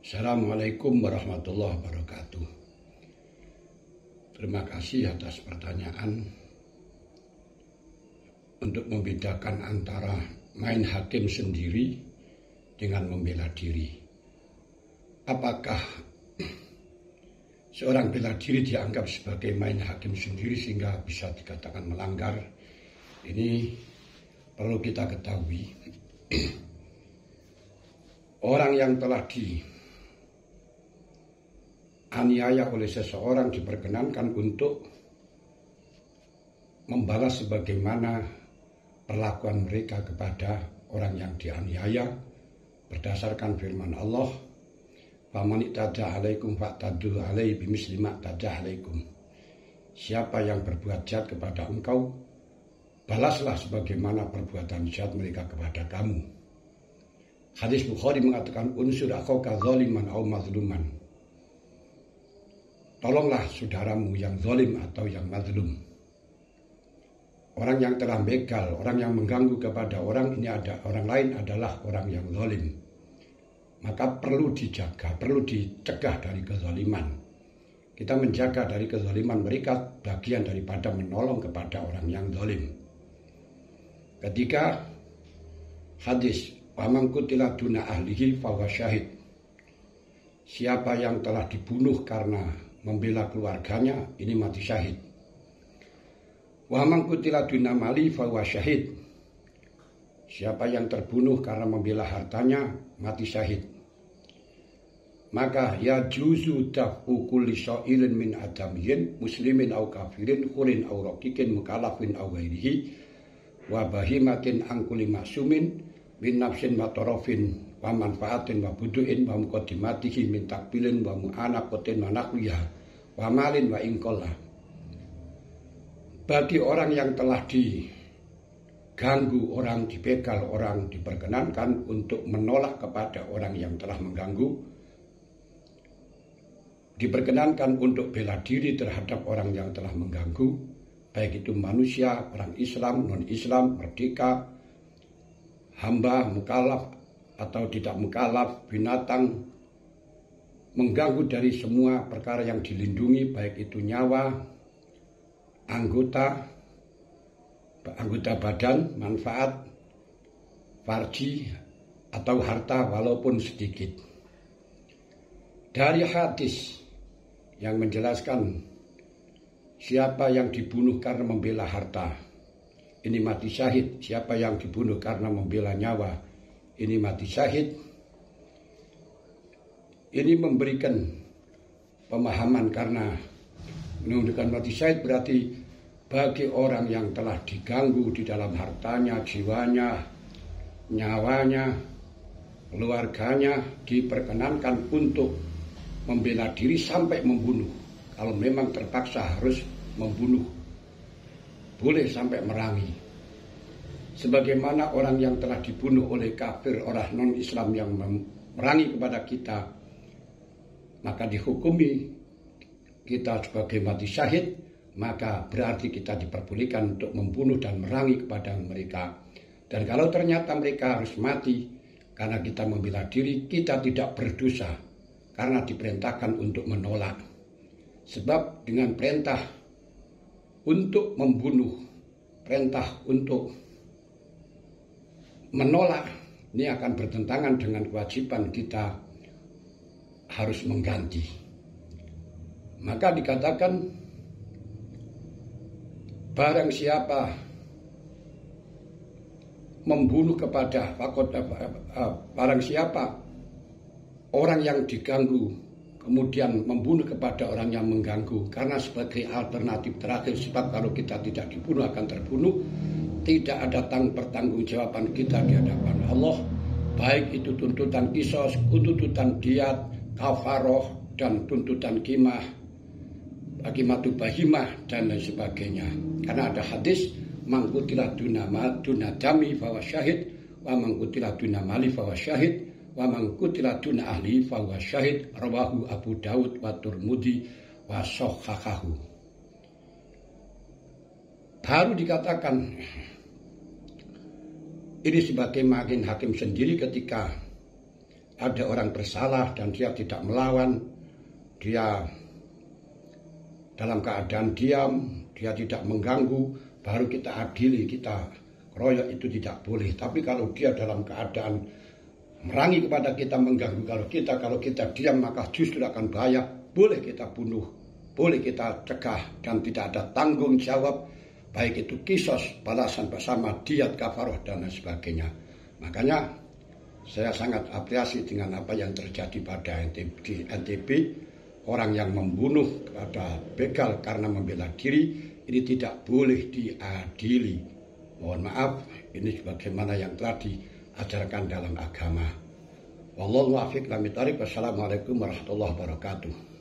Assalamualaikum warahmatullahi wabarakatuh. Terima kasih atas pertanyaan. Untuk membedakan antara main hakim sendiri dengan membela diri. Apakah seorang bela diri dianggap sebagai main hakim sendiri sehingga bisa dikatakan melanggar? Ini perlu kita ketahui. Orang yang telah aniaya oleh seseorang diperkenankan untuk membalas sebagaimana perlakuan mereka kepada orang yang dianiaya berdasarkan firman Allah, "Faman ittaja 'alaikum fa'tadu 'alaihi bimisli ma ittaja 'alaikum." Siapa yang berbuat jahat kepada engkau, balaslah sebagaimana perbuatan jahat mereka kepada kamu. Hadis Bukhari mengatakan, "Unsur akhaka zaliman aw mazluman." Tolonglah saudaramu yang zalim atau yang mazlum. Orang yang telah begal, orang yang mengganggu kepada orang ini orang lain adalah orang yang zalim. Maka perlu dijaga, perlu dicegah dari kezaliman. Kita menjaga dari kezaliman mereka bagian daripada menolong kepada orang yang zalim. Ketika hadis "Faman qutila duna ahlihi fahuwa syahid." Siapa yang telah dibunuh karena membela keluarganya, ini mati syahid. Wa man qutila duna mali fa huwa syahid. Siapa yang terbunuh karena membela hartanya, mati syahid. Maka ya juzu dafu kulli syairin min adamiyin muslimin au kafirin khurin au raqiqin mukallafin au ghairihi wa bahimatin an kulli ma'sumin min nafsin wa tarafin wa manfaatin wa budu'in wa muqaddimatihi min takbilin wa mu'anaqatin wa naqwiyah wa malin wa inqallah. Bagi orang yang telah diganggu orang, dibegal orang, diperkenankan untuk menolak kepada orang yang telah mengganggu, diperkenankan untuk bela diri terhadap orang yang telah mengganggu, baik itu manusia, orang Islam, non-Islam, merdeka, hamba, mukallaf atau tidak mukallaf, binatang, mengganggu dari semua perkara yang dilindungi, baik itu nyawa, anggota badan, manfaat, farji, atau harta walaupun sedikit. Dari hadis yang menjelaskan siapa yang dibunuh karena membela harta, ini mati syahid. Siapa yang dibunuh karena membela nyawa, ini mati syahid. Ini memberikan pemahaman karena menunjukkan mati syahid berarti bagi orang yang telah diganggu di dalam hartanya, jiwanya, nyawanya, keluarganya, diperkenankan untuk membela diri sampai membunuh. Kalau memang terpaksa harus membunuh, boleh sampai merangi. Sebagaimana orang yang telah dibunuh oleh kafir, orang non-Islam yang merangi kepada kita, maka dihukumi kita sebagai mati syahid, maka berarti kita diperbolehkan untuk membunuh dan merangi kepada mereka. Dan kalau ternyata mereka harus mati karena kita membela diri, kita tidak berdosa karena diperintahkan untuk menolak. Sebab dengan perintah untuk membunuh, perintah untuk menolak, ini akan bertentangan dengan kewajiban kita harus mengganti. Maka dikatakan barang siapa membunuh kepada barang siapa orang yang diganggu kemudian membunuh kepada orang yang mengganggu karena sebagai alternatif terakhir, sebab kalau kita tidak dibunuh akan terbunuh, tidak ada pertanggungjawaban kita di hadapan Allah, baik itu tuntutan qisas, tuntutan diat, kafaroh, dan tuntutan qimatu bahimah dan lain sebagainya. Karena ada hadis mangkutilah duna dami fawa syahid wa mangkutilah duna mali fawa syahid wa mangkutilah duna ahli fawa syahid, rawahu Abu Daud wa Tirmidzi wa sahhahahu. Baru dikatakan ini sebagai makin hakim sendiri ketika ada orang bersalah dan dia tidak melawan, dia dalam keadaan diam, dia tidak mengganggu, baru kita adili, kita royok, itu tidak boleh. Tapi kalau dia dalam keadaan merangi kepada kita, mengganggu kalau kita diam, maka justru akan bahaya. Boleh kita bunuh, boleh kita cegah, dan tidak ada tanggung jawab, baik itu kisos, balasan bersama, diat, kafaroh, dan lain sebagainya. Makanya saya sangat apresiasi dengan apa yang terjadi pada NTB. Orang yang membunuh kepada begal karena membela diri, ini tidak boleh diadili. Mohon maaf, ini sebagaimana yang telah diajarkan dalam agama. Wallahu a'lam bishawab. Wassalamualaikum warahmatullahi wabarakatuh.